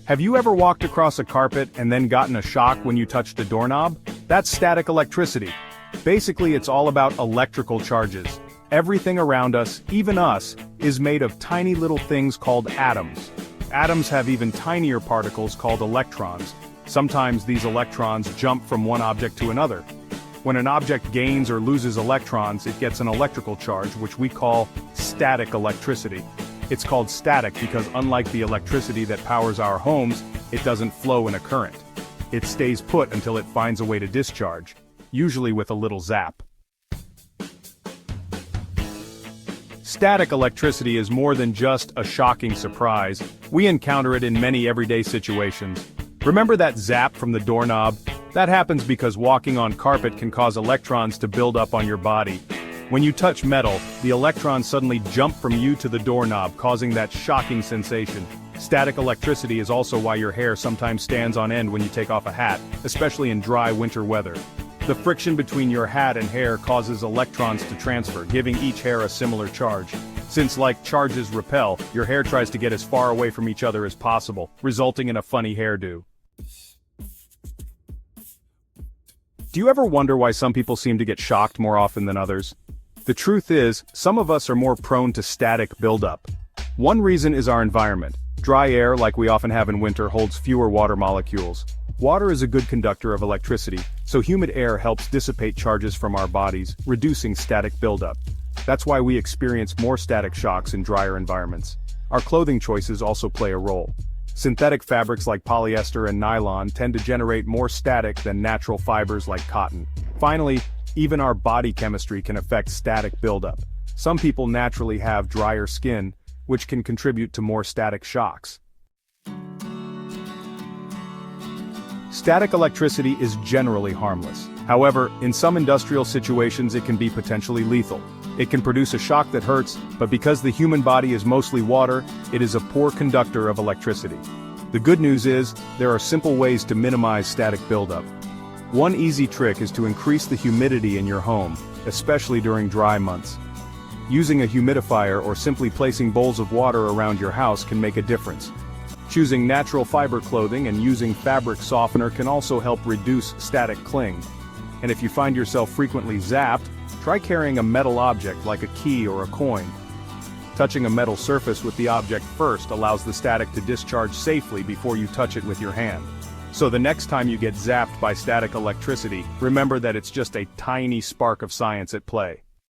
Have you ever walked across a carpet and then gotten a shock when you touched a doorknob? That's static electricity. Basically, it's all about electrical charges. Everything around us, even us, is made of tiny little things called atoms. Atoms have even tinier particles called electrons. Sometimes these electrons jump from one object to another. When an object gains or loses electrons, it gets an electrical charge, which we call static electricity. It's called static because unlike the electricity that powers our homes, it doesn't flow in a current. It stays put until it finds a way to discharge, usually with a little zap. Static electricity is more than just a shocking surprise. We encounter it in many everyday situations. Remember that zap from the doorknob? That happens because walking on carpet can cause electrons to build up on your body. When you touch metal, the electrons suddenly jump from you to the doorknob, causing that shocking sensation. Static electricity is also why your hair sometimes stands on end when you take off a hat, especially in dry winter weather. The friction between your hat and hair causes electrons to transfer, giving each hair a similar charge. Since like charges repel, your hair tries to get as far away from each other as possible, resulting in a funny hairdo. Do you ever wonder why some people seem to get shocked more often than others? The truth is, some of us are more prone to static buildup. One reason is our environment. Dry air, like we often have in winter, holds fewer water molecules. Water is a good conductor of electricity, so humid air helps dissipate charges from our bodies, reducing static buildup. That's why we experience more static shocks in drier environments. Our clothing choices also play a role. Synthetic fabrics like polyester and nylon tend to generate more static than natural fibers like cotton. Finally, even our body chemistry can affect static buildup. Some people naturally have drier skin, which can contribute to more static shocks. Static electricity is generally harmless. However, in some industrial situations it can be potentially lethal. It can produce a shock that hurts, but because the human body is mostly water, it is a poor conductor of electricity. The good news is, there are simple ways to minimize static buildup. One easy trick is to increase the humidity in your home, especially during dry months. Using a humidifier or simply placing bowls of water around your house can make a difference. Choosing natural fiber clothing and using fabric softener can also help reduce static cling. And if you find yourself frequently zapped, try carrying a metal object like a key or a coin. Touching a metal surface with the object first allows the static to discharge safely before you touch it with your hand. So the next time you get zapped by static electricity, remember that it's just a tiny spark of science at play.